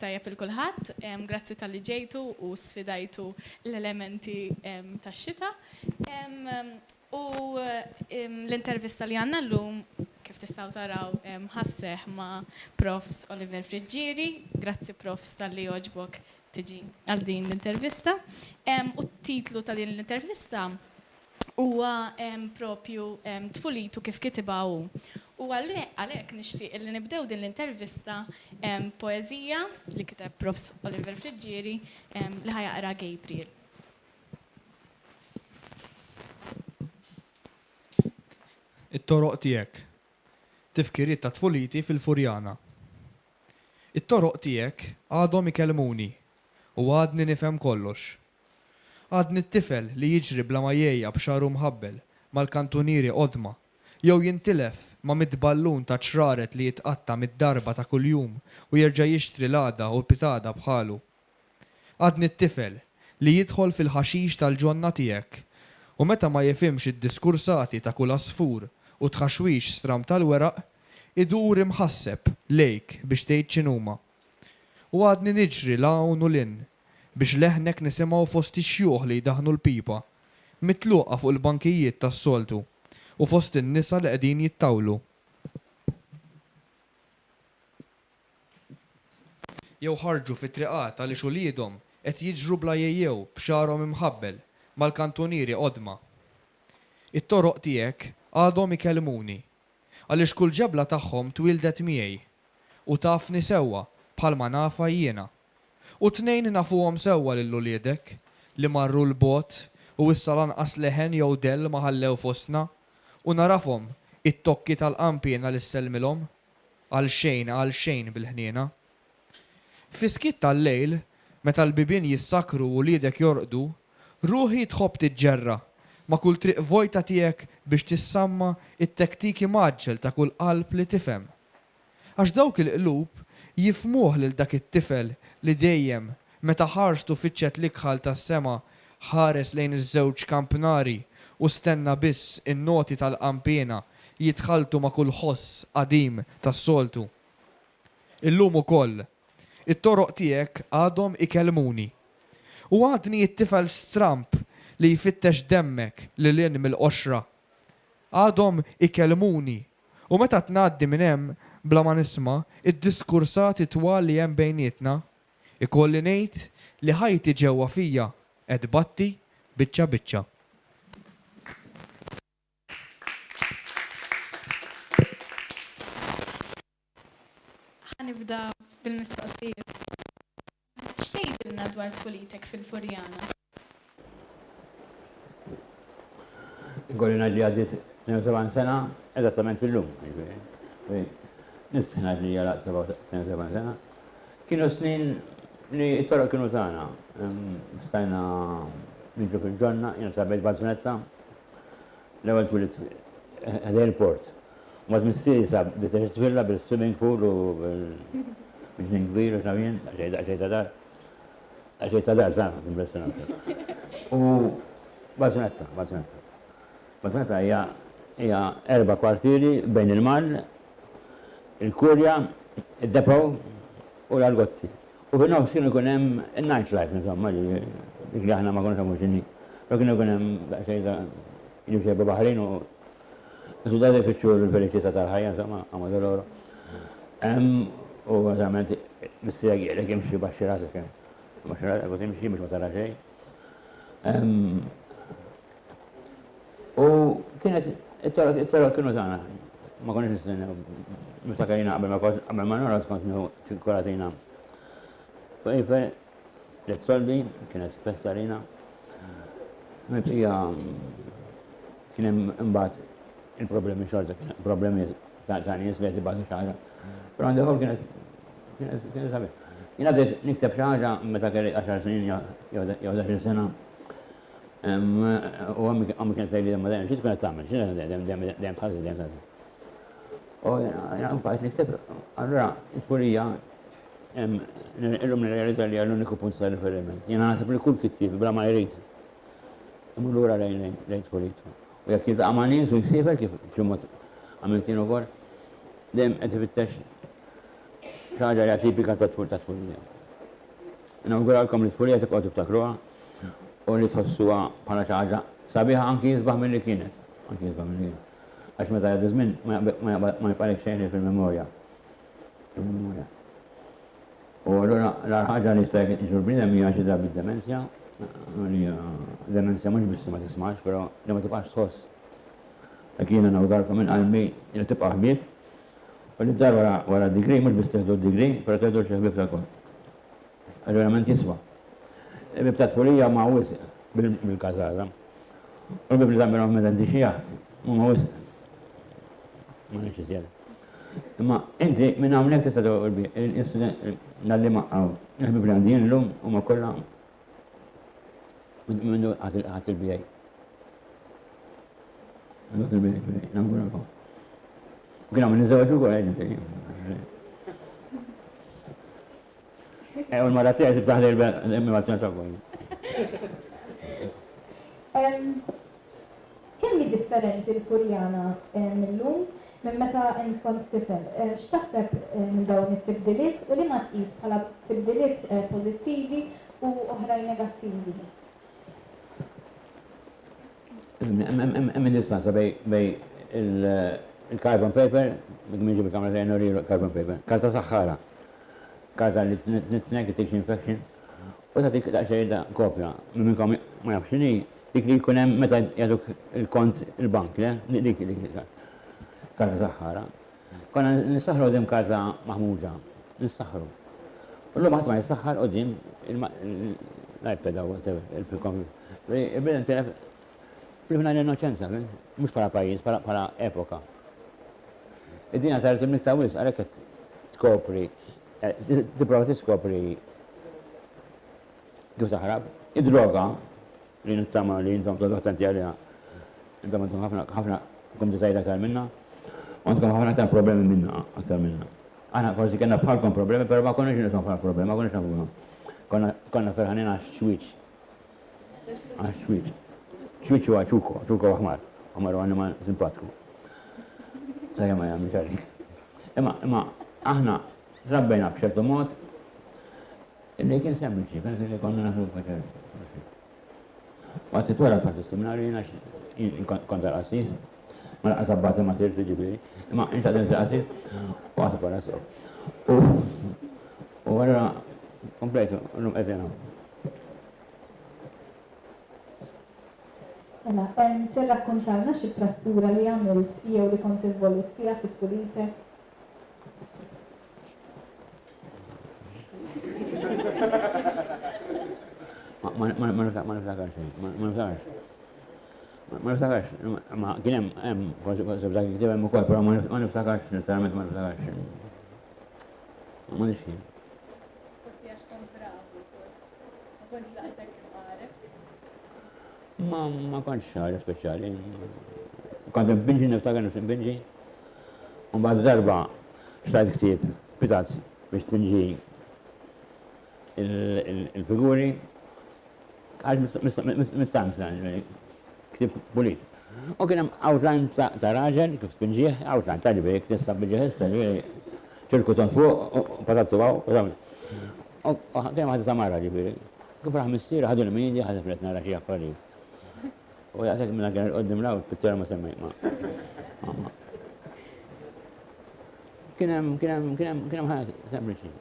tajjeb il-kulħadd, grazzi tal-li ġejtu u sfidajtu l-elementi tax-xita. U l-intervista li għandna llum kif tistgħu taraw ħasseħ ma' Profs Oliver Friġġieri. Grazzi Profs tal-li jogħġbok tiġi għal din l-intervista. U t-titlu ta' din l-intervista huwa propju tfulitu kif kitibha hu. U għalhekk nixtieq li nibdew din l-intervista poeżija li kiteb Profs Oliver Friġġieri li ħajaqra Gabriel. It-toroq tiegħek. Tifkiriet ta' tfuliti fil-Furjana. It-toroq tiegħek għadhom ikellmuni u għadni nifhem kollox. Għadni t-tifel li jiġri bla ma jgħejja b'xaru mħabbel mal-kantunieri qodma jew jintilef ma' mid-ballun ta' ċraret li jitqatta mid-darba ta' kuljum u jerġa' jixtri l-għada u l-pitada bħalu. Għadni t-tifel li jidħol fil-ħaxix tal-ġonna tiegħek u meta ma jifhimx id-diskursati ta' kull asfur u tħaxwix stram tal-weraq idur imħasseb lejk biex tgħid x'inhuma. U għadni niġri l-hawn u lin biex leħnek nisimgħu fost ix-xjuħ li jdaħnu l-pipa, mitluqa fuq il-bankijiet tas-soltu u fost in-nisa li qegħdin jittawlu. Jew ħarġu fit-triqat għaliex uliedhom qed jiġru bla jejjew b'xarhom imħabbel mal-kantunieri qodma. It-toroq tiegħek għadhom ikellmuni għaliex kull ġebla tagħhom twildet miegħi u tafni sewwa bħalma nafa jiena. U tnejn nafuhom sewwa lil uliedek li marru l-bot u issa lanqas leħen jew del ma ħallew fostna u narafhom it-tokki tal-qampjena li sselmilhom għal xejn bil-ħniena. Fiskit tal-lejl meta l-bibien jissakru u uliedek jorqdu, ruħi tħobb tiġġerra ma' kull triq vojta tiegħek biex tissamma it-tektiki maġġel ta' kull qalb li tifhem. Għax dawk il-qlub jifmuh lil dak it-tifel li dejjem meta ħarstu fiċċet l-ikħal tas-sema ħares lejn iż-żewġ kampnari u stenna biss in-noti tal-qampjena jitħaltu ma' kull ħoss qadim tas-soltu. Illum ukoll it-toroq tiegħek għadhom ikellmuni u għadni it-tifel stramp li jfittex demmek lil hinn mill-qoxra. Għadhom ikellmuni u meta tngħaddi minn hemm bla ma nisma' id-diskursati twal li hemm bejnietna, ikolli ngħid li ħajti ġewwa fija qed batti biċċa biċċa. Ħanibda bil-mistoqsijiet. X'tgħidilna dwar tfulitek fil-Furjana? Ikolli ngħid li għaddiet 72 sena eżattament fil-lum. Nis-sena li jalaq 72 sena. Kienu snin li it-toroq kienu tagħna. Stajna niġu fil-ġonna, jiena sabejt Bazzunetta. L-ewwel twilit ħdej il-port. Mbagħad missieri sab bil-tfilla bil-swimming pool u bil-ġnien kbir u x'nafjien, għaxejn ta' dar. Għaxejn ta' dar tagħna impressjonanti. U Bazzunetta. Bazzunetta hija 4 kwartieri bejn il-Mall, il-Kurja, id-Depow u l-Argotti. U fin-nofs kienu jkun hemm il-nightlife, insomma, dik li aħna ma konniex nagħmlu x'inhi. Però kienu jkun hemm xejn jiġu xejn baħrin u Sudati fiċċu l-feliċità tal-ħajja, insomma, għamadu l-oro. U għazament, missija għielek jimxi baxxi rasek, baxxi rasek, għu timxi biex ma tara xej. U kienet, it-toroq kienu tagħna, ma konniex nistennew, miftakarina qabel ma nora skont nieħu ċinkolatina. U ifer, l-soldi, kienet festarina, mibqija kien hemm imbagħad il-problemi xorta, problemi ta' nies li jisibatu xaħġa. Pero għandu kienet sabi. Jina bdejt nikseb xaħġa meta kelli 10 snin jew 10 sena. U għammi kienet tajli demma dejjem, xi tkun qed tagħmel, xi dejjem tħallsi dejjem tagħmel. U jina mbagħad nikseb. Allura t-tfulija illum nirrealizza li l-uniku punt ta' riferiment. Jiena naħseb li kull kittieb bla ma jrid. Imur lura lejn tfulitu. U jekk jibqa' ma' nies u jsifer kif mod għamiltin ukoll, dejjem qed ifittex ħaġa li tipika ta' tfulija. Nawguralkom li tfulija tibqgħu tiftakruha u li tħossuha bħala xi ħaġa sabiħa anki jisbaħ milli kienet. Anki jisbaħ milli kienet. Għax meta jgħaddi żmien ma jibqalek xejn fil-memorja. U allura l-ħaġa li jista' jiġurbina hija xi drabi demenzja, li demenzja mhux biss ma tismax, però li ma tibqax tħoss. Dak jiena nawguralkom minn qalbi li tibqa' ħbieb u li dar wara d-degree mhux biss tieħdu d-degree, però tieħdu l-ħbieb tal-kol. Verament jiswa. Il-bib ta' tfulija ma' wisq bil-kazara. U l-bib li ta' meta d-dixi jaħt, ma' wisq. Ma' nixi sjeda. Imma inti minn għamlek tista' l-li maqqaw. Il-bib li għandijin l-lum u ma' kolla minnu ħat il-bijaj. Għat il-bijaj, nangura kom. Kien għamil nizzawaġu għu għedin. U l-marazija jisib taħli l-immivazzjoni ta' għu. Kemmi differenti l-Furjana mill-lum minn meta int kont tifel? X'taħseb minn dawn it-tibdiliet u li ma tqis bħala tibdiliet pożittivi u oħrajn negattivi? Hemm distanza bej il-carbon paper, miġi bil-kamra ta' carbon paper, karta saħħara. Karta li t-tnek t-tikx infection, u ta' tik daqxej da' kopja, minnkom ma jafx xini, dik li jkunem meta jaduk il-kont il-bank, dik karta saħħara. Konna nistaħru dim karta maħmuġa, nistaħru. U l-lum ħatma jistaħħar u dim l-iPad għu, il-computer. Il-bidden telef, privna l-innoċenza, mux para pajis, para epoka. Id-dina tarit il-mikta wis, għaleket tkopri, tipprova tiskopri kif taħrab. Id-droga li nittama li jintom todu attenti għalija. Intom għandkom ħafna kumditajt aktar minna, u għandkom ħafna aktar problemi minna aktar minna. Għana forsi kena bħalkom problemi, pero ma konniex nisma bħal problemi, ma konniex nafuhom. Konna ferħanin għax xwiċ. Għax xwiċ. Xwiċ huwa ċuko aħmar. Aħmar huwa animal simpatiku. Sajja ma jgħamil ċarri. Imma aħna trabbejna b'ċertu mod, illi kien sempliċi, pensi li konna naħdu b'ċertu. Għat t-twara taħt il-seminari, kont għal-assis, ma laqqa sabbati ma tirti ġibiri, imma inta d-din għal-assis, u għatu għal-assis. U għarra, kompletu, l-lum għedina. Mela, tirrakkontalna xi praskura li għamilt jew li kont involut fiha fit-tfulitek? Ma niftakarx xejn, ma niftakarx. Ma niftakarx, ma kien hemm forsi dak kiktib hemm ukoll, però ma niftakarx, letteralment ma niftakarx. Ma nix jien. Forsi għax kont bravu, ma kontx daqshekk imqareb. Ma kontx ħaġa speċjali. Kont imbinġi niftakar nifs imbinġi. U mbagħad darba xtajt ktieb pitazz biex tinġi il-figuri għax mistamsan, ktib pulit. U kien hemm outline ta' raġel kif spinġieħ, outline ta' ġibi, tista' bieġeħessa ċirku ton fuq, u patattu għaw, u kien ħadda samara ġibi. Kif raħ missir, ħadu l-medja, ħadda flet nara xie affarijiet. U jgħatek minna kien l-qoddim law, pittera ma semmej ma. Kien hemm ħaġa sempliċi.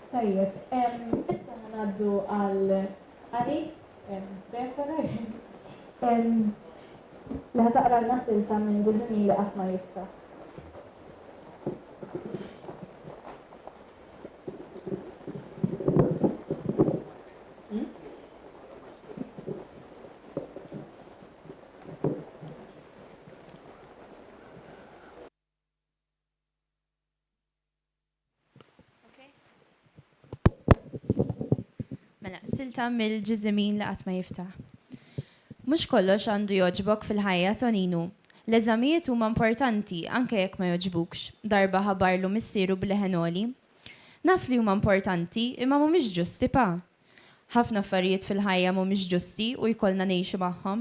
Tajjeb, issa ħanaddu għal Ani, Sefera, li ħataqra l-nasilta minn ġizmi li qatt ma jiftaħ. Silta mill-ġiżimin li qatt ma jiftaħ. Mhux kollox għandu joġbok fil-ħajja Toninu. L-eżamijiet huma importanti anke jekk ma joġbukx. Darba ħabarlu missieru bil-ħenoli. Naf li huma importanti imma mhumiex ġusti pa. Ħafna affarijiet fil-ħajja mhumiex ġusti u jkollna ngħixu magħhom.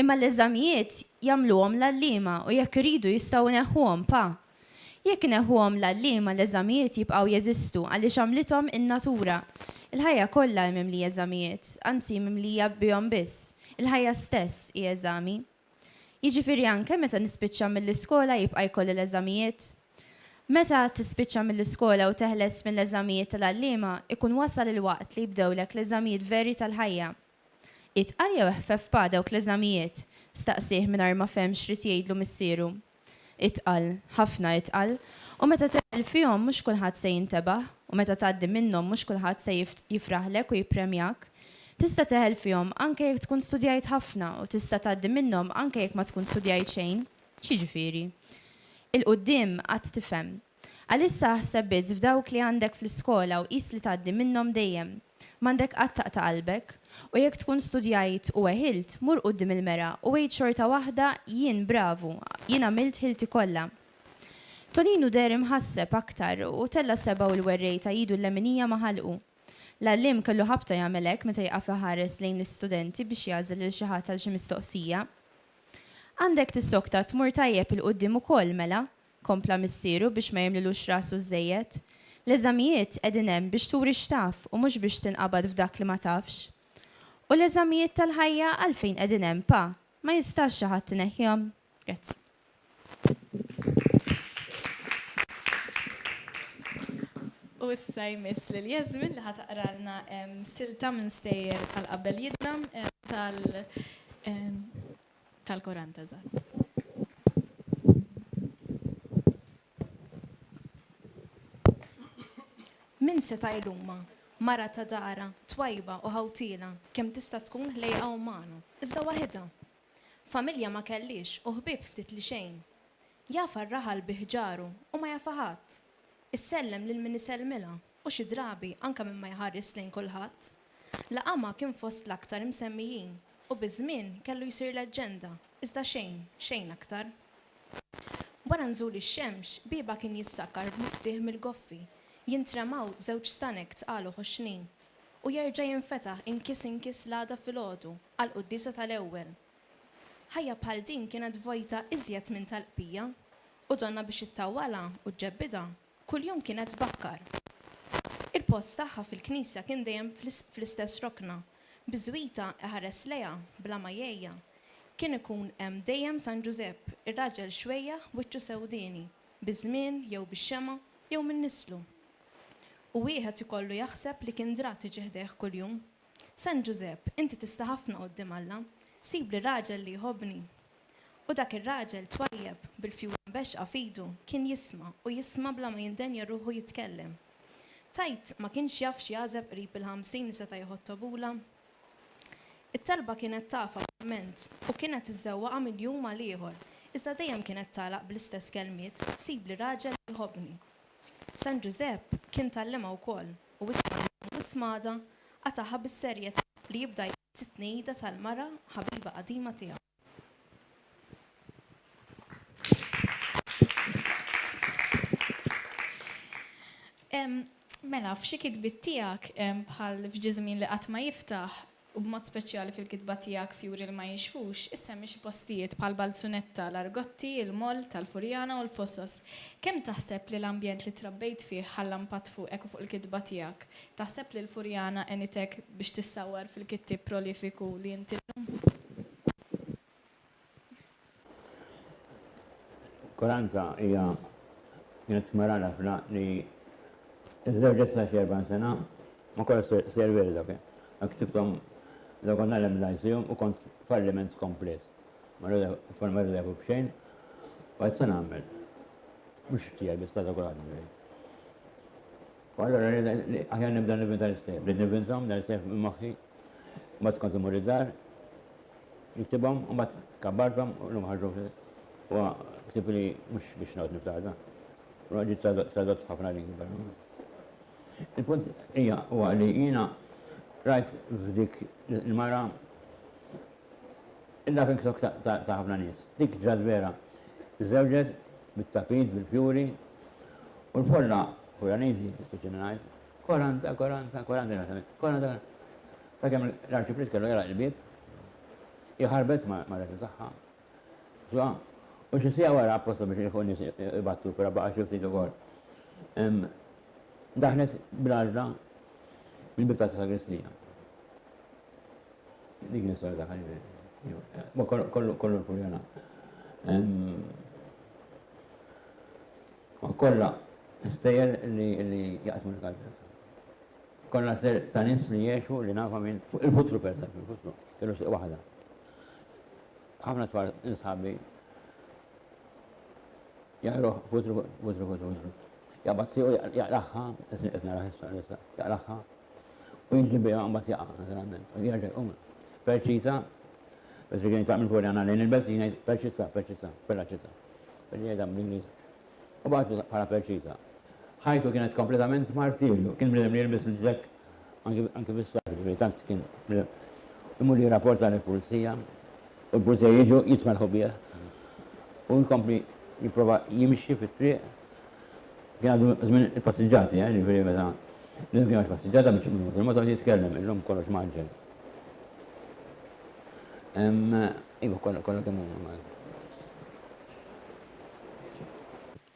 Imma l-eżamijiet jagħmluhom l-allima u jekk iridu jistgħu neħħuhom pa. Jekk neħħuhom l-allima l-eżamijiet jibqgħu jeżistu għaliex għamlithom in-natura. Il-ħajja kollha mimli eżamijiet, anzi mimlija bihom biss. Il-ħajja stess hi eżami. Jiġifieri anke meta nispiċċa mill-iskola jibqa' jkolli l-eżamijiet. Meta tispiċċa mill-iskola u teħles mill-eżamijiet tal-allima, ikun wasal il-waqt li jibdewlek l-eżamijiet veri tal-ħajja. Itqal jew ħfef pa dawk l-eżamijiet, staqsih mingħajr ma fehm x'rid jgħidlu missieru. Itqal, ħafna itqal, u meta teħel fihom mhux kulħadd se jintebaħ, u meta tgħaddi minnhom mhux kulħadd se jifraħlek u jippremjak. Tista' teħel fihom anke jekk tkun studjajt ħafna u tista' tgħaddi minnhom anke jekk ma tkun studjajt xejn. X'jiġifieri? Il-qudiem qatt tifhem. Għalissa ħseb biss f'dawk li għandek fl-iskola u qis li tgħaddi minnhom dejjem. M'għandek qatt taqta' qalbek u jekk tkun studjajt u għeħilt mur quddiem il-mera u għid xorta waħda jien bravu, jien għamilt ħilti kollha. Toninu der imħasseb aktar u tella seba' u l-werrejta jidu l-leminija ma ħalqu. L-allim kellu ħabta jagħmelek meta jaqaf ħares lejn l-istudenti biex jażel lil xi ħadd għal xi mistoqsija. Għandek tissokta tmur tajjeb il-qudiem ukoll mela, kompla missieru biex ma jemlilux rasu żejjed. L-eżamijiet qegħdin hemm biex turi x'taf u mhux biex tinqabad f'dak li ma tafx. U l-eżamijiet tal-ħajja għalfejn qegħdin hemm pa, ma jistax xi ħadd ineħħihom. Grazzi. U issa jmiss lil Jasmin li ħataqralna silta minn stejjer tal-qabel jidlam tal-Koran ta' żgħar. Min se tajluma, mara ta' dara, twajba u ħawtila, kemm tista' tkun ħlejqa u magħna, iżda waħedha. Familja ma kellix u ħbieb ftit li xejn. Jafa r-raħal biħġaru u ma jafa ħadd. Issellem lil min isellmilha u xi drabi anke minn ma jħares lejn kulħadd. Laqama kien fost l-aktar msemmijin u biż-żmien kellu jsir leġġenda, iżda xejn aktar. Wara nżul ix-xemx, biba kien jissakkar b'miftieħ mill-goffi. Jintremaw żewġ stanek tqalu ħoxnin u jerġa' jinfetaħ inkis l-għada filgħodu għal qudiesa tal-ewwel. Ħajja bħal din kienet vojta iżjed minn tal-qbija u donna biex ittawwala u ġebbida kuljum kienet bakkar. Il-post tagħha fil-knisja kien dejjem fl-istess rokna, biżwita iħares lejha bla majjejja. Kien ikun hemm dejjem San Giuseppe, ir-raġel xwejja wiċċu sewdieni, biż-żmien jew bix-xema jew minn nislu. U wieħed ikollu jaħseb li kien drat iġieħdeh kuljum. San Giuseppe, inti tista' ħafna quddiem Alla, sib li raġel li jħobbni. U dak ir-raġel twajjeb bil-fjur bexqa fidu kien jisma' u jisma' bla ma jindenja ruħu jitkellem. Tajt ma kienx jaf x'jażeb qrib il-50 li seta' jħottobula. It-talba kienet tafa ment u kienet iżewwaqa minn jum għal ieħor, iżda dejjem kienet tagħlaq bl-istess kelmiet, sib li raġel li jħobbni. San Giuseppe kien tallema wkoll u wismada għataħa bis-serjetà li jibda it-tnejda tal-mara ħabiba qadima tiegħu. Mela, f'xi kitbiet tiegħek bħal f'ġizmin li qatt ma jiftaħ u b'mod speċjali fil-kitba tiegħek fjuri li ma jinxfux, issemmi xi postijiet bħal Balzunetta, l-Argotti, il-Moll tal-Furjana u l-Fossos. Kemm taħseb li l-ambjent li trabbejt fih ħalla impatt fuq il-kitba tiegħek? Taħseb li l-Furjana enitek biex tissawwar fil-kittib prolifiku li inti? Koranza hija kienet smarala fna li iż-żewġ issa xi 40 sena ma kollha serveri dak. Ktibtom da konna l-emlajsijum u kont falliment komplet. Marru jafu bxejn, għaj san għamil. Mux tijaj bistata kurat għamil. U għallora għajan nibda nivvinta l-istef. Brid nivvintom l-istef minn moħħi, bat kont imur id-dar, jiktibom, u bat kabbartom u l-umħarġu u ktib li mux biex nawt niftaħda. U għagġi tradot ħafna lingwi. Il-punt hija u għalli jina rajt f'dik il-mara illa fin ksok ta' ħafna nies. Dik ġad vera żewġet bit-tapit, bil-fjuri u l-folla Furjaniżi tispeċina ngħid 40. Ta' kemm l-arċipriest kellu jara l-bib jħarbet ma rekli taħħa. Ġwa, u xisija wara apposta biex il-nis ibattu kura baqa xifti ukoll. Daħlet bil-għarda bil-bibta ta' sagristija. Dik nisol ta' ħalli. Kollu l-furjana. Ma kolla stejjer li jaqsmu l-kalbet. Kolla ser ta' nis li jiexu li nafa minn il-futru persa, il-futru, kellu siq wahda. ħafna twar nisħabi jgħru futru. Jgħabatsi u jgħalaħħa, esna raħisfa, jgħalaħħa u jinġlibi għambat jgħa, naturalment, u jgħarġa perċita, bes rġeni ta' minn furjana lejn il-belt jgħid perċita, perċita, jgħida bl-Inglis. U bħatu bħala perċita. ħajtu kienet kompletament martirju, kien bnedem li jilbis il-ġek anke bis-sakri, tant kien imur li rapporta l-pulizija, u l-pulizija jiġu jitmalħu bieħ u jkompli jiprofa jimxi fit-triq. Kien għadu żmien il-passiġġati, li veri meta l-lum kien għax passiġġata biex il-motor jitkellem, il-lum kollox maġġel. Iva kollu kemm huma.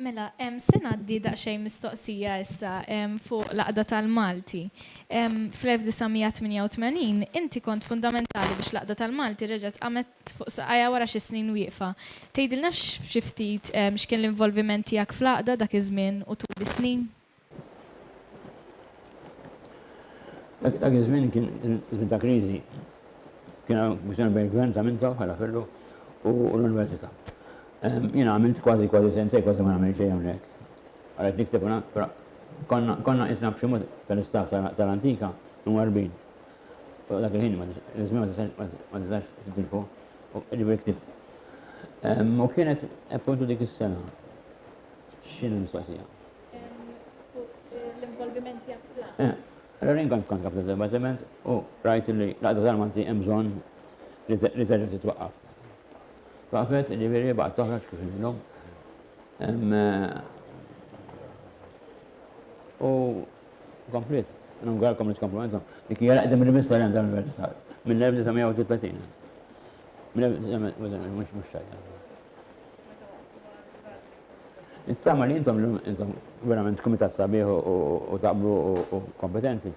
Mela, ngħaddi daqsxejn mistoqsija issa fuq l-Għaqda tal-Malti. Fl-1988 inti kont fundamentali biex l-Għaqda tal-Malti reġgħet qamet fuq saqajja wara xi snin wieqfa. Tgħidilna xi ftit x'kien l-involviment tiegħek fl-Għaqda dak iż-żmien u tul is-snin? Dak iż-żmien kien żmien ta' kriżi. Kien kwistjoni bejn il-gvern ta' Minto bħala fellu u l-Università. Jina għamilt kważi sentej, kważi ma għamil xejn hawnhekk. Għalet nikteb konna isna b'xi tal-istaff tal-antika n-40. Dak il-ħin l-żmien ma tistax titilfu, ġibri ktibt. U kienet appuntu dik is-sena. X'inhu l-mistoqsija? L-involviment tiegħek fl-Għaqda. Allora kont kap tal-debatiment u rajt li l-Għaqda tal-Malti hemm bżonn li terġa' titwaqqaf. Faqfet li veri baqt toħraġ kif il-lum. U komplet, nungarkom li tkomplementom, li kien jaqdem il-mista li għandha l-Università minn 1930. Mux xajja. Nittama li intom verament kumitat sabiħ u taqblu u kompetenti.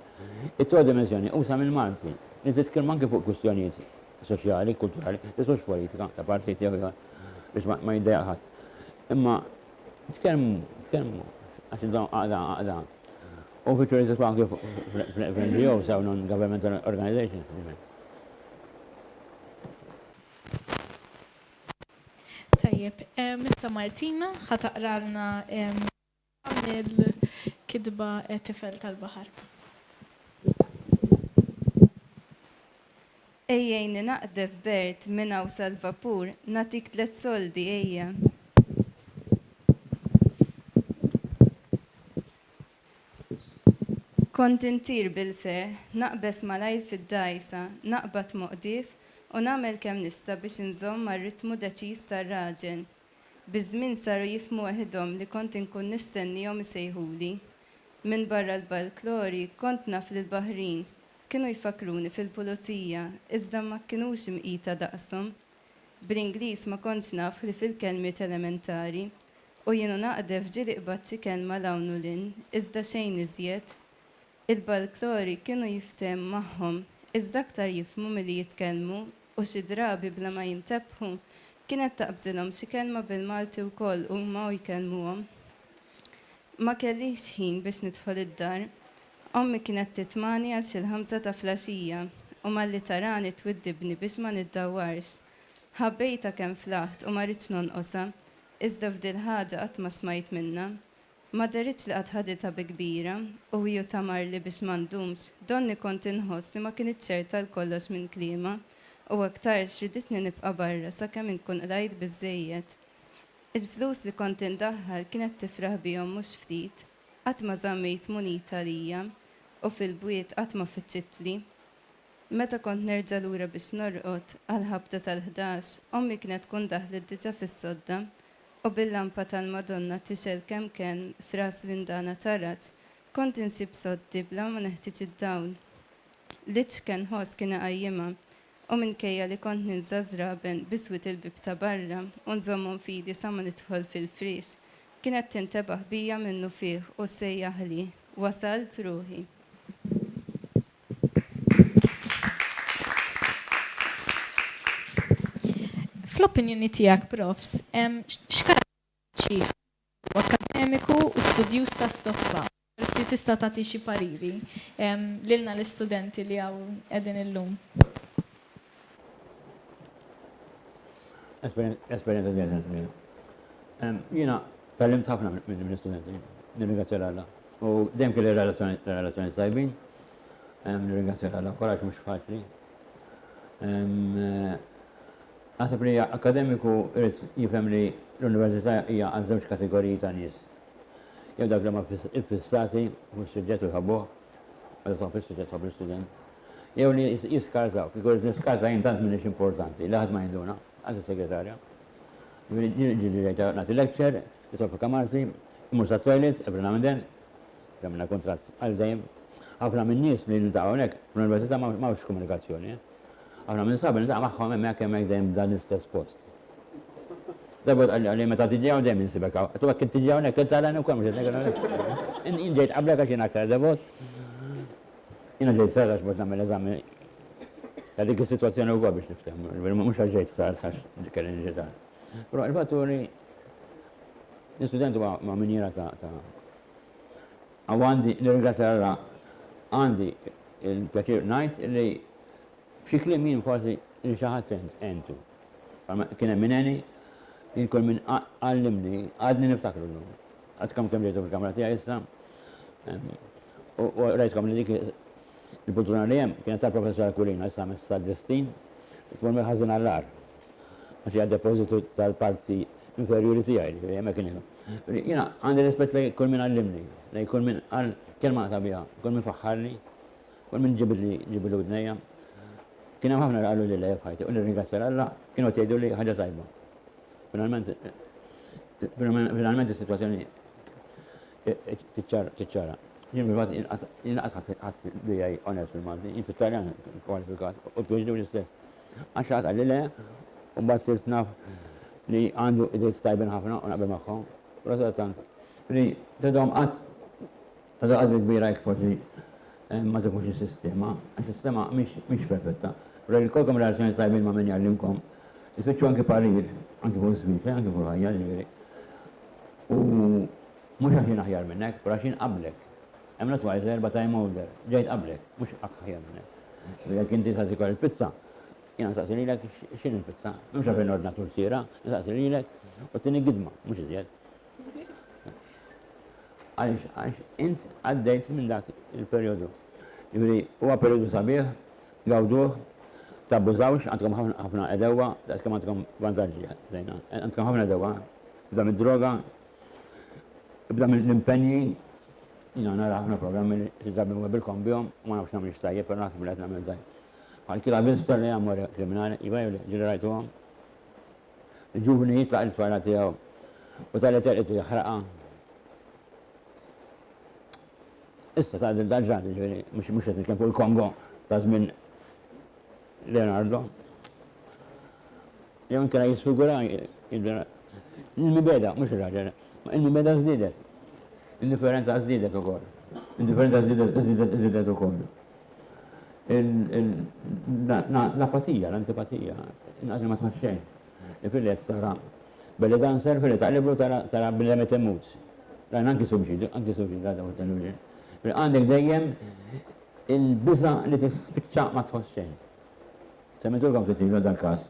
It-tuwa dimensjoni, u sam il-Malti, li titkellem anke fuq kwistjonijiet soċjali, kulturali, tisux politika, ta' partijiet jew biex ma jiddejja ħadd. Imma tkellmu għax intom għaqda. U featurizzaw anke fl-NGOs jew non-governmental organizations. Tajjeb, Missa Martina ħataqralna mill-kidba tifel tal-baħar. Ejjejni naqdef Bert minna u sal-vapur, natik 3 soldi ejja. Kont intir bil-fer, naqbes malaj fid-dajsa, naqbat moqdif u namel kem nista biex nżomm mar-ritmu deċiż tar-raġel. Bizmin saru jifmu waħedhom li kont inkun nistennihom isejħuli. Min barra l-balklori kont naf l-Baħrin. Kienu jfakruni fil-pulizija, iżda ma kienux imqita daqshom. Bl-Ingliż ma kontx naf li fil-kelmiet elementari u jienu naqdef ġili qbadxi kelma lawnu lin, iżda xejn iżjed. Il-balklori kienu jiftem magħhom, iżda aktar jifmu milli jitkellmu u xi drabi bla ma jintebħu kienet taqbżilhom xi kelma bil-Malti wkoll huma u jkellmuhom. Ma kellix ħin biex nidħol id-dar. Ommi kienet titmani għal xi 5 ta' flaxija u malli tarani twiddibni biex ma niddawwarx. Ħabbejta kemm flaħt u ma rridx nonqosha, iżda f'dil ħaġa qatt ma smajt minnha. Ma daritx li qatt ħaditha bi kbira u hiju tamar li biex m'għandhomx, donni kont inħoss li ma kienx ċerta l-kollox minn kliema u aktar xriditni nibqa' barra sakemm inkun qrajt biżżejjed. Il-flus li kont indaħħal kienet tifraħ bihom mhux ftit, qatt ma żammejt munita lija u fil-bwiet qatt ma fiċċitli. Meta kont nerġa' lura biex norqod għal ħabta tal-11, ommi kienet tkun daħlet diġà fis-sodda u bil-lampa tal-Madonna tixel kemm kien fras l-indana taraġ, kont insib soddi bla ma neħtieġ id-dawl. Liċ kien ħoss kien iqajjimha U minkejja li kont ninża żraben biswit il-bib ta' barra u nżommhom fidi sa ma nidħol fil-frix, kienet tintebaħ bija minnu fih u sejjaħ li wasalt ruħi. Fl-opinjoni tiegħek, profs, x'karatteristiċi u akademiku u studjus ta' stoffa? Forsi tista' tagħti xi pariri lilna l-istudenti li hawn qegħdin illum. Esperienza di Jina tallimt ħafna minn studenti, nirringrazzja l-Alla. U dejjem kelli relazzjoni tajbin, nirringrazzja l-Alla, korax mhux faċli. Għasab li akademiku jifhem li l-Università hija għal żewġ kategoriji ta' nies. Jew dak li ma fissati fuq is-suġġett u jħabbuh, għal tħobb is-suġġett tħobb l-student. Jew li jiskarżaw, kieku niskarża jien tant m'iniex importanti, li ħadd ma jinduna, għal segretarja. Ġili rejta nagħti lecture, jitol fi kamarti, imur sa' toilet, ebrina minn den, għamilna kontrat għal dejjem. Ħafna minn nies li niltaqgħu hawnhekk fl-Università m'hawnx komunikazzjoni. Ħafna minn sabi niltaq' magħhom hemmhekk dejjem dan l-istess post. Darbot għalli meta tiġi hawn dejjem insibek hawn. Għatu kien tiġi hawnhekk qed tarani wkoll mhux qed in ġejt qablek għax jien aktar devot. Jiena ġejt sar għax bort nagħmel eżami. Ta' dik is-sitwazzjoni wkoll biex niftehim, mhux għax ġejt sar għax kelli niġi tard. Però il-fattu li l-istudentu ma' minjera ta' għandi nirringrazzja Alla għandi il-pjaċir ngħid li f'xi kliem jien forsi li xi ħadd entu. Kien hemm mineni jkun minn għallimni għadni niftakru llum. Għad kemm ġejtu fil-kamra tiegħi issa. U rajtkom li dik il-kultura li hemm kienet tal-professor Kulina issa messa d-destin tmur mill-ħażin għall-ar. Għax hija depożitu tal-parti inferjuri tiegħi li hemmhekk kien. Jiena għandi rispett li kull min għallimni, li kull min għal kelma sabiħa, kull min faħħarni, kull min ġibilli udnejja. Kien hemm ħafna qalu li lejja f'ħajti u nirringrazzja Alla kienu tgħidu li ħaġa tajba. Finalment is-sitwazzjoni tiċċara. Jien bil-fatt inqas ħadd li hija onest fil-Malti, jien fit-Taljan kwalifikat u twiġdu l-istess. Għax ħadd qalli le u mbagħad sirt naf li għandu idejt tajbin ħafna u naqbel magħhom. Però tant li tedhom qatt kbira jekk forsi ma tkunx is-sistema, għax is-sistema mhix perfetta. Però li kolkom relazzjoni tajbin ma' min jgħallimkom, jfittxu anke parir, anke fuq żwieġ, anke fuq ħajja ġifieri. U mhux għax jien aħjar minnek, però għax jien qablek. Hemm not wiser but I'm older, ġejt qablek, mhux aħjar minnek. Jekk inti sa tikol il-pizza, jiena nsaqsi lilek x'inhi l-pizza, mhux għalfejn ordnatur tiera, nsaqsi lilek u tieni gidma, mhux iżjed. Għaliex int għaddejt minn dak il-perjodu. Ġifieri huwa perjodu sabiħ, gawduh, tabbużawx, għandkom ħafna edewa, kemm għandkom vantaġġi żejna. Għandkom ħafna edewa, ibda mid-droga, ibda mill-impenji, jiena nara ħafna programmi li tiżabbi webilkom bihom, u ma nafx nagħmel xtajjeb, però naħseb li qed nagħmel tajjeb. Bħal kien għabil li għamur kriminali, jibajju ġiri rajtuhom. Il-ġuvni jitlaq il-twala tiegħu u tal-etelqitu jaħraqa. Issa ta' dil-daġġat, ġifieri, mhux qed nitkellem fuq il-Kongo ta' żmien Leonardo. Jew inkella jisfigura il-mibeda, mhux ir-raġel, ma il-mibeda żdiedet. Il-differenza żdiedet ukoll. Il-differenza żdiedet ukoll. L-apatija, l-antipatija, inqas ma tħass xejn. Ifilli qed tara belli danser, filli taqliblu tara billi ma temmut. Rajna anki subġid għadha fuq television. Għandek dejjem il-biża li tispiċċa ma tħoss xejn. Semmejtulkom titilu dal-każ.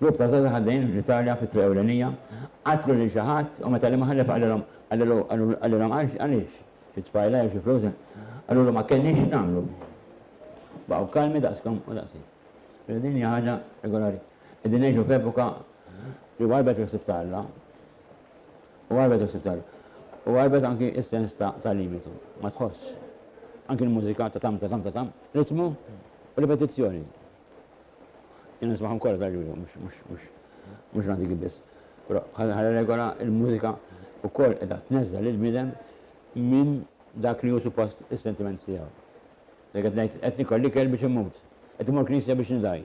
Grupp ta' żgħar ħaddejn fl-Italja fit-triq ewlenija, qatlu lil xi ħadd u meta li maħallef għalilhom għaliex xi tfajla jew xi flus, għalulhom ma kenniex nagħmlu. Baqgħu kalmi daqskom u daqsi. Din hija ħaġa regolari. Qegħdin ngħixu f'epoka li warbet il-ħsieb ta' Alla. U warbet il-ħsieb ta' Alla. U għarbet anki is-sens ta' limitu, ma tħoss. Anki l-mużika ta' tam, ritmu u ripetizzjoni. Jena nismaħom kolla ta' ġuju, mux nati gibbis. Pero ħalla regola il-mużika u koll edha tnezza l-bidem minn dak li ju suppost il-sentiments tijaw. Għet nejt etni kolli kell biex immut. imur knisja biex nidaj.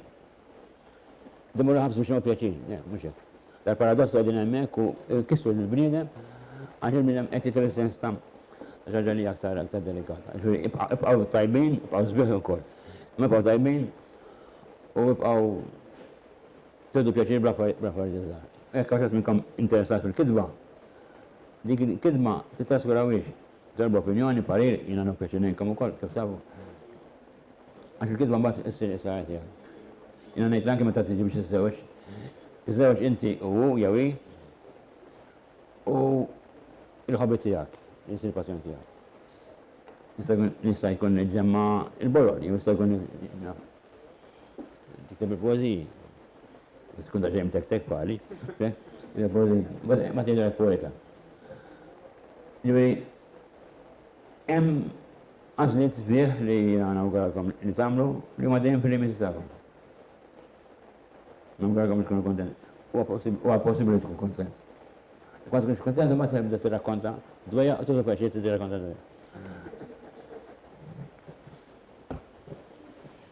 Dimur ħabs biex nagħmel pjaċir, mhux hekk. Dal-paradoss għedin hemmhekk u kissu l-bniedem għax il-bniedem qed jitri sens ta' ġaġa li aktar delikata. Ibqgħu tajbin, ibqgħu sbieħ ukoll. Ma ibqgħu tajbin u ibqgħu tgħidu pjaċir bla affarijiet żgħar. Hekk għax minnkom interessat fil-kidba, dik il-kidba titraskurawiex. Darba opinjoni, parir, jiena nagħmel pjaċir ninkom ukoll, kif tafu. Għax il-kidba mbagħad issir isarajt jgħid. Jiena ngħid anke meta tiġi biex iżżewweġ. Iżżewweġ inti u hu jew hi u il-ħobbi tiegħek, jisir il-passjoni tiegħek. Jista' jkun ġemma il-boroli, jista' jkun tikteb il-poeżiji. Tkun ta' ġejm tek pali, ma tidher poeta. Ġifieri hemm għażliet sbieħ li nawguralkom li tagħmlu li huma dejjem fil-limiti tagħkom. Nawguralkom li tkunu kontent. Huwa possibbli tkun kontent. Kont tkunx kontent ma tibda tirrakkonta dwejja u tużu pjaċir tirrakkonta dwejja.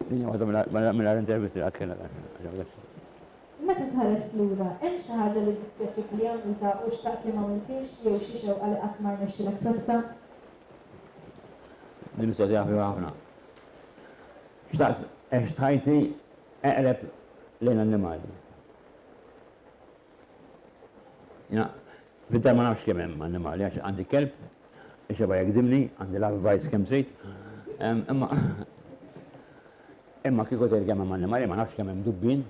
Din waħda mill-intervisti li kellha. Meta tħares lura, hemm xi ħaġa li tispjaċik li għamilta u xtaqt li ma għamiltix jew xi xewqa li qatt ma rnexxilek twetta? Din mistoqsija ħafna. Xtaqt ħajti eqreb lejn annimali. Jina, fid-dar ma nafx kemm hemm annimali, għax għandi kelb, ixeba jekdimni, għandi love bites kemm trid. Imma kieku tgħid kemm hemm annimali, ma nafx kemm hemm dubbin,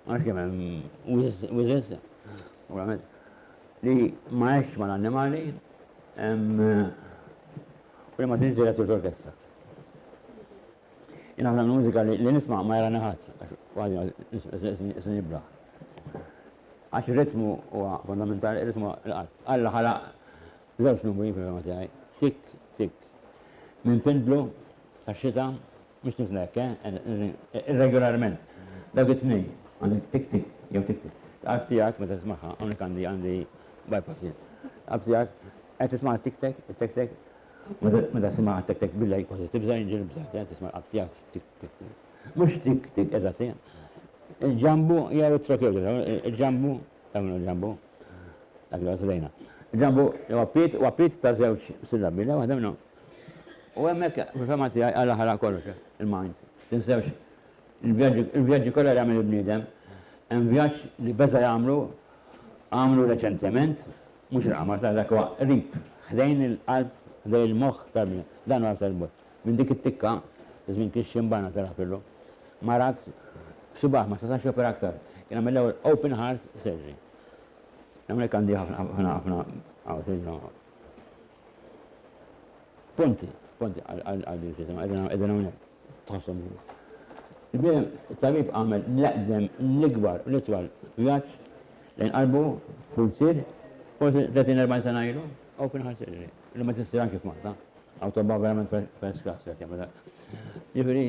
ma nafx kemm hemm wiżes, li ma għex mal-annimali, u li ma tinġi l-orkestra. Jina għamla mużika li nisma ma jara neħat, għadni s-nibla. Għax il-ritmu huwa fondamentali, il-ritmu l-qalb. Alla ħalaq żewġ numri fil-fema tiegħi, tik, tik. Minn pendlu tax-xita, mhux niflek, irregolarment. Dawk it-tnejn, għandek tik, tik, jew tik, tik. Qalb tiegħek meta tismaħħa, hawnhekk għandi bypass. Qalb tiegħek qed tisma' tik-tek, tik-tek. Meta tisma' tik-tek billej kważi tibża jinġil bżgħat, tisma' qalb tiegħek tik, tik, tik. Mhux tik, tik, eżatt. Il-ġambu jgħu t-trakjow, il-ġambu, għamlu il-ġambu, dak li għaslejna. Il-ġambu għapit ta' zewċ sillabi, la għadda minnu. U għemmek, fil-fema tijaj, għalla ħala kollu il-mind. Tinsewx, il-vjaġġi kolla li għamil il-bnidem, hemm vjaġġ li beza għamlu reċentement, mux il-qamar ta' dak rib, ħdejn il-qalb, ħdejn il-moħ tal-bnidem, dan għal tal-bot. Minn dik it-tikka, żmien kiex ximbana tal-ħapillu, marat, subaħ ma stasax opera aktar. Jena mill-ewwel open heart surgery. Namlek għandi ħafna punti għal-din sistema, edna hawnhekk. Tħossom. Il-bniedem it-tabib għamel l-aqdem l-ikbar l-itwal vjaġġ lejn qalbu pulsir, forsi 30-40 sena ilu, open heart surgery. Li ma tissir anke f'Malta. Awtoba verament first class qed jagħmel. Ġifieri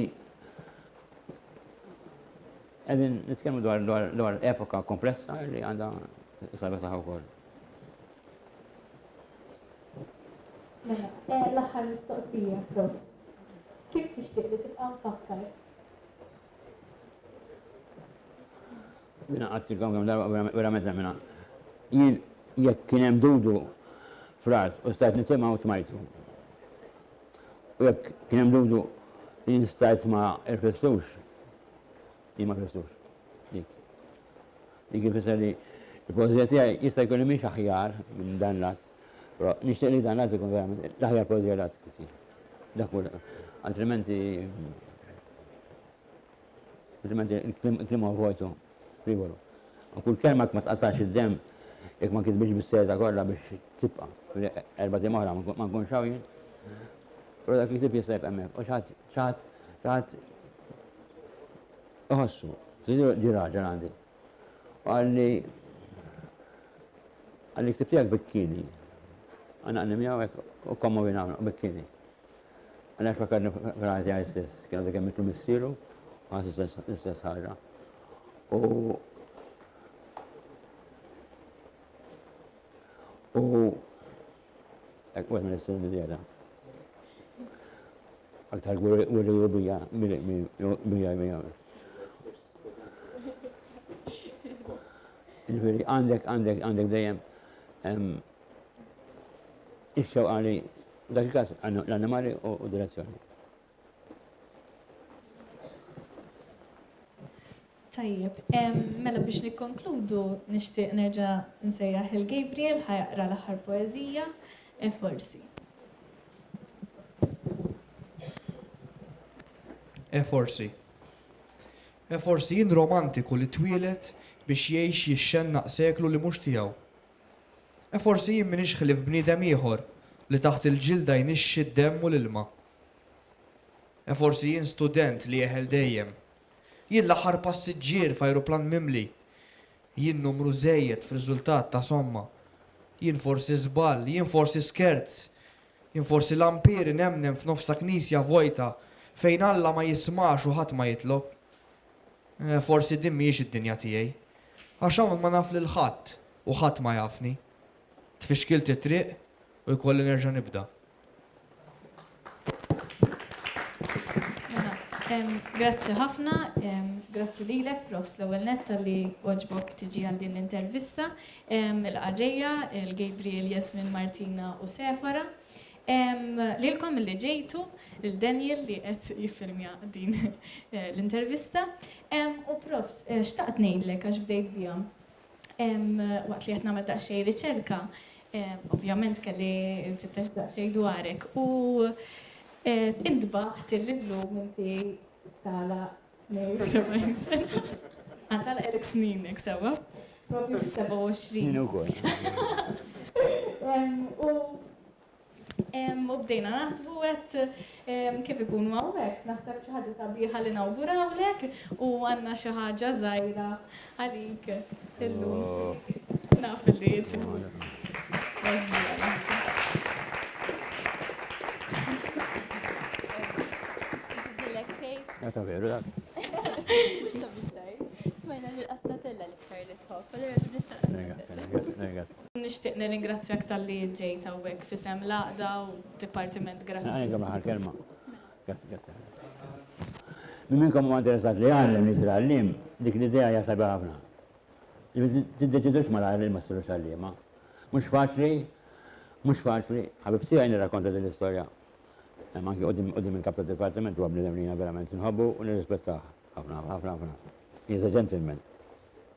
għedin nitkellmu dwar epoka komplessa li għandha s-salva taħħa wkoll. Mela, l-aħħar mistoqsija, Profs. Kif tixtieq li tibqa' mfakkar? Mina għattilkom verament minna. Jien jekk kien hemm dudu fl-art u stajt nitimgħu tmajtu. U jekk kien hemm dudu jien stajt ma irfissux, jien ma irfissux. Dik ifisser li il-pożija tiegħi jista' jkun mhix aħjar minn dan l-att. Però nixtieq li dan l-att ikun verament l-aħjar pożija l-att kif. Dak altrimenti il-klima vojtu frivolu. U kull kelma ma tqattax id-dem jekk ma kitbix bis-seta kollha biex tibqa' erba' tim oħra ma nkun xawjin. Però dak li ktib jista' jibqa' hemmhekk. U xaħat iħossu, ġi raġel għandi. Għalli ktib tiegħek bikkini. Għana għannimjaw u kommovina bikkini. Għana fakarni f'rati għaj stess, kienu dik mitlu missiru, għas istess ħagġa. U għek minn s-sirri djeda. aktar għurri u bija. Ġifiri, għandek dejjem ixxew għali dak il-kas l-annimali u direzzjoni. Tajjeb, mela biex nikkonkludu nixtieq nerġa' nsejjaħ il-Gabriel ħajaqra l-aħħar poeżija forsi. Forsi. Forsi jien romantiku li twilet biex jgħix jixxennaq seklu li mhux tiegħu. Forsi jien minix ħlif bniedem ieħor li taħt il-ġilda jnixxi d-demm u l-ilma. Forsi jien student li jeħel dejjem. Jien l-aħħar passiġġier f'ajruplan mimli. Jien numru żejjed f'riżultat ta' somma. Jien forsi żball, jien forsi skerz. Jien forsi lampieri nemnem f'nofs ta' knisja vojta fejn Alla ma jismax u ħadd ma jitlob. Forsi din mhijiex id-dinja tiegħi. Għax hawn ma naf lil ħadd u ħadd ma jafni. Tfixkilt it-triq u jkolli nerġa' nibda. Grazzi ħafna, grazzi lilek, profs l-ewwel netta li oġbok tiġi għal din l-intervista. Il-qarrejja, il-Gabriel, Jasmin, Martina u Sefara. Lilkom li ġejtu, il-Daniel li qed jiffilmja din l-intervista. U profs, xtaqt ngħidlek għax bdejt bija. Waqt li qed nagħmel daqsxejn riċerka, ovvjament kelli nfittex daqsxejn dwarek u indbaħt il-lum inti tala 72 sena. Tala elk sninek sewa, propju f-27. U bdejna naħsbu għet kif ikunu għawek, naħseb xaħġa sabiħa li nawgurawlek u għanna xaħġa zaħira għalik il-lum. Naf li jittu. Ta' veru dak. Mux ta' bizzaj. Smajna l-qassatella li ktar li tħoff. Nishtiq nirringrazzjak tal-li ġejta u għek fisem laqda u Departiment Grazzi. Għani maħar kelma. Minnkom ma interessat li għallem li s-għallim, dik l-idea jasabi ħafna. Tiddeċidux ma l-għallim ma s-sirux għallima. Mux faċli, ħabib għajni rakonta dell-istoria. Manki qoddim il-kap ta' departiment u għabni demlina verament nħobbu u nirrispettaħ ħafna. He's a gentleman.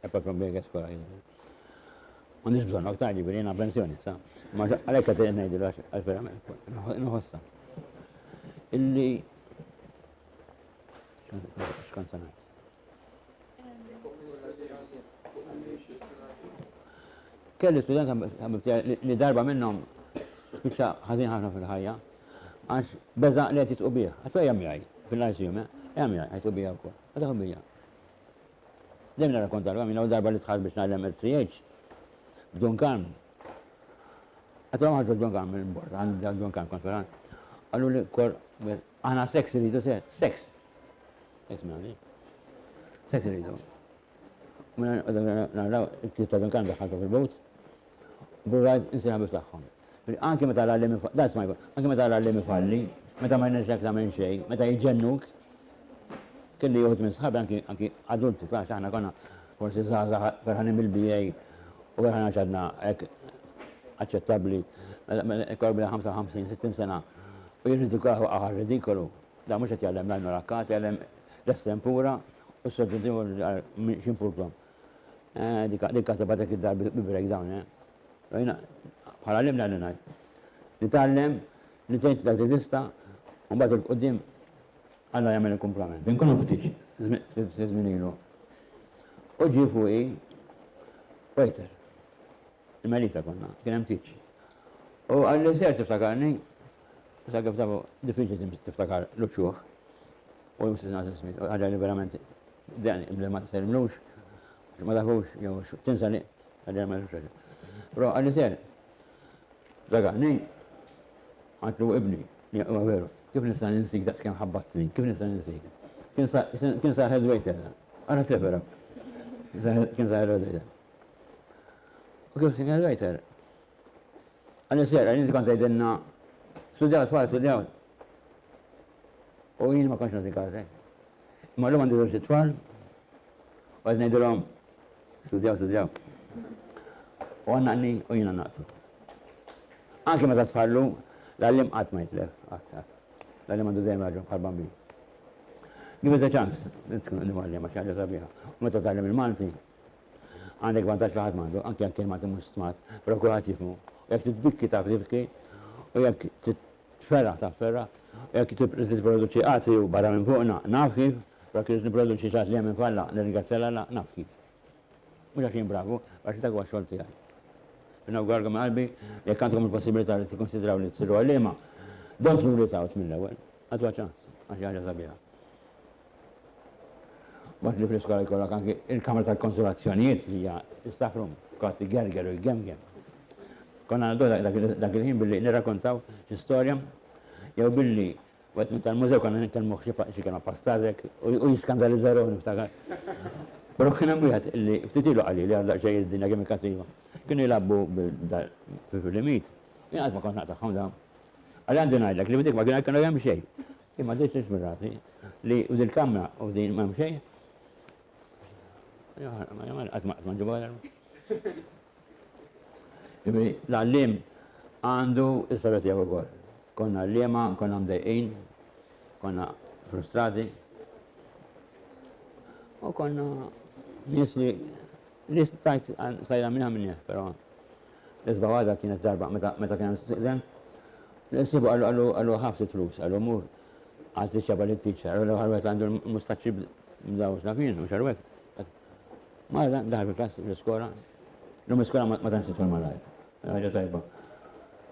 Apart from being a skola. Għandix bżon, oktar ġibri jena pensjoni, sa. Ma għalek għat nejdu għal-verament, nħossa. Illi. Xkonsanat. Kelli student li darba minnom bieċa ħazin ħafna fil-ħajja. Għax beza li għati t-ubija, għatwa jgħamijaj, fil-lajsijum, jgħamijaj, għati t-ubija u kol, għati t-ubija. Demna rakontar, għamina u darba li tħar biex nallem il-3H, b'Dun Kalm. Għatwa maħġu b'Dun Kalm, il-bord, għand Dun Kalm konferan. Għallu li kol, għana sex rridu ser, sex. Sex minna di. Sex rridu. Naraw, il-kit ta' Dun Kalm daħħalka fil-boots, burrajt insina biftaħħom. Anke meta l-għallimi falli, da smajba, anke meta l-għallimi falli, meta ma jnerġek ta' minn xej, meta jġennuk, kelli juħut minn sħabi anki adulti, ta' xaħna konna forsi zaħzaħ verħanim bil-BA u verħana ċadna ek accettabli, korbi 55-60 sena, u jirridu kaħu għaħar ridikolu, da mux jgħallem l-għannu rakkat, jgħallem l-estempura u s-soġġudimu ximpurtom. Dikka tabatek id-dar bi-breakdown, bħala għallimna l-najt. Nitallem, nitajt l-artista, un bat il-qoddim, għalla jgħamil il-komplement. Nkunu ftiċ, zminilu. Uġi fuqi, waiter, il-melita konna, kienem tiċ. U għalli ser tiftakarni, sa' kif tabu diffiċi tiftakar l-uċuħ, u jimsisna s-smit, għalla li verament, d-għani, ma s-serimlux, ma tafux, jew tinsa li, għalli ma l-uċuħ. Pero għalli ser, Ragħni, għatlu ibni, u għaveru, kif nista' ninsik daqs kem ħabbatni, kif nista' ninsik? Kien sa' head waiter, għara t-tefera, kien sa' head waiter. U kif sa' head waiter? Għalli ser, għalli kon sajdenna, studjawt, studjawt. U jien ma konx nagħti każek. Ma l-lum għandi żewġ tfal, u għed ngħidulhom studjaw. U għannaqni u jiena naqtu. Anke meta tfallu, l-għallim qatt ma jitlef, qatt. L-għallim għandu dejjem raġun bħal bambin. Give it a chance, tkun għallim għax ħaġa sabiħa. U meta tgħallem il-Malti, għandek vantaġġ li ħadd m'għandu, anke jekk kelma mhux smart, però kulħadd jifhmu. Jekk titbikki taf tibki, u jekk titferra taf ferra, u jekk titproduċi qatri u barra minn fuqna naf kif, però kif nipproduċi xagħat li hemm infalla nirringrazzjala naf kif. Mhux għax jien bravu, għax dak huwa x-xogħol tiegħi. Nawguralkom minn qalbi jekk għandkom il-possibilità li tikkonsidraw li tsiru għalliema, don't rule it out mill-ewwel, għadwa ċans, għax ħaġa sabiħa. Waqt li fl-iskola jkollok anke il-kamra tal-konsolazzjonijiet li hija istafrum, kont gerger u jgemgem. Konna għandu dak il-ħin billi nirrakkontaw x'istorja jew billi waqt minn tal-mużew konna nitkellmu xi kelma pastazek u jiskandalizzaru niftakar. Però kien hemm wieħed illi ftit ilu qali li għandha xejn id-dinja kemm kattiva. Kienu jilabbu fil-limit. Jien qatt ma kont naqtagħhom dawn. Għalli għandi ngħidlek li dik ma kienu hemm xejn. Jien ma dejtx mirati li u dil-kamra u din m'hemm xejn. Qatt ma ġibha l-għallim għandu is-sabiet tiegħu wkoll. Konna għalliema, konna mdejqin, konna frustrati. U konna nies li stajna minna minni, però l-isbaħ għada kienet darba, meta kien student, l-sibu għallu ħafsi flus, għallu mur għal tiċċaba li t-tiċċa, għallu għalwek għandu l-mustaċib mdawx nafin, u xarwek. Ma daħal fil-klass l-iskola, l-iskola ma tanx titfall malaj, ħaġa tajba.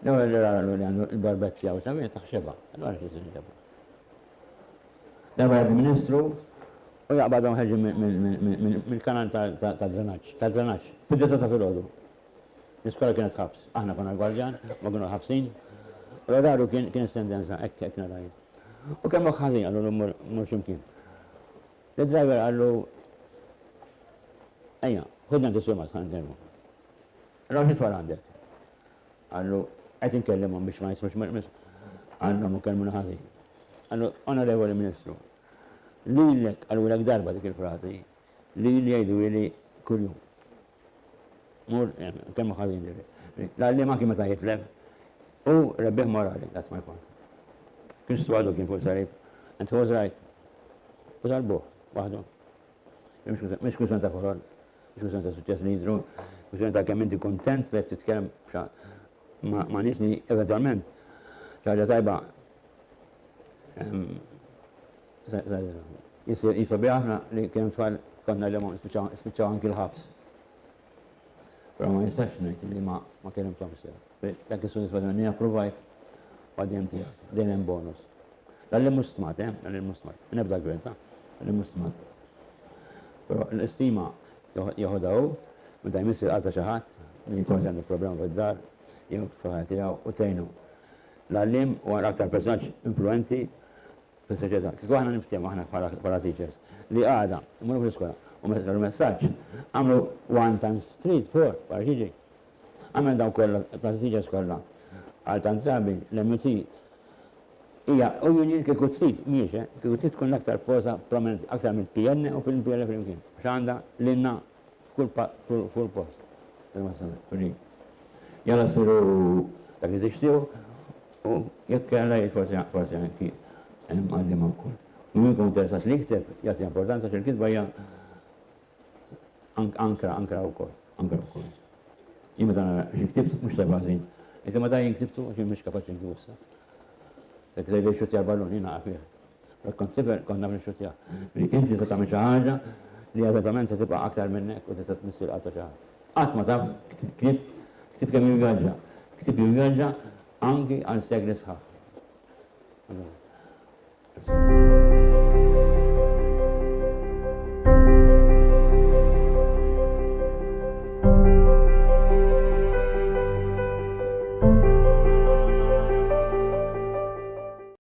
L-ewwel li għallu li għandu l-barbetti għaw nafin, taħxeba, għallu għallu t-tiċċaba. Darba għal-ministru, u jaqbadhom ħeġi mill-kanal tal-drenaġġ, fid-disa ta' filgħodu. L-iskola kienet ħabs, aħna konna gwardjan, ma kienu ħabsin, u l-oraru kien sentenza, hekk narajn. U kemm ħażin għallu mur ximkien. L-driver għallu, ejja, ħudna tiswima s-ħantermu. Raw xitwar għandek. Għallu, qed inkellimhom biex ma jismux għandhom u kellmuna ħażin. Għallu, onorevoli Ministru, lilek għalulek darba dik il-frati, li jgħidu li kuljum. Mur, kemmu ħazin li. L-għalli ma kien meta jitlef, u rebbieħ morali, that's my point. Kristu għadu kien fuq sarib, and he was right. U talbuħ, waħdu. Mux kusan ta' korol, mux kusan ta' suċċess li jidru, kusan ta' kemm inti kontent li titkellem ma' nies li eventualment ċaġa tajba jisfa biħafna li kien tfal konna li spiċaw anki l-ħabs. Pero ma jistax najt li ma kienem tom s-sir. Dak il-soddisfazzjoni nija provajt għadjem tijak, dejjem bonus. L-għalli mustmat, l-għalli mustmat. Nebda għventa, l-għalli mustmat. Pero l-istima jahodaw, meta jmissir għalta xaħat, li forsi għandu problema fid-dar, jew f'ħajti jaw u tejnu. L-għallim u għal aktar personaġġ influenti fil-soċjetà. Kieku aħna niftehmu aħna bħala teachers li għada, immunu fl-iskola, u l-messaġġ għamlu 1 times 3, 4, bħala xiġi. Għamel daw kollha class teachers kollha. Għal tant drabi l-MUT hija u jien kieku trid mhijiex, kieku trid tkun aktar posa prominenti aktar mill-PN u fil-PL flimkien. X'għandha l-inna f'kull post. Jalla siru dak li tixtiequ u jekk għalla forsi anki għallim għankun. Mumminkom interessat li jikteb, jgħati importanza xil-kitba hija ankra u kol. Jimma tana xiktibs mux ta' bazin. Ita ma ta' jinktibtu għaxin mux kapaċi jinktibu s-sa. Dak li jgħi xutja ballon jina għafir. Kont siber kont nafni xutja. Inti sa' ta' miex ħaġa li għavetament se tibqa' aktar minnek u tista' tmissir għalta ċaħat. Għat ma taf ktib kemm jivvjaġġa. Ktib jivvjaġġa anki għal segri sħaf.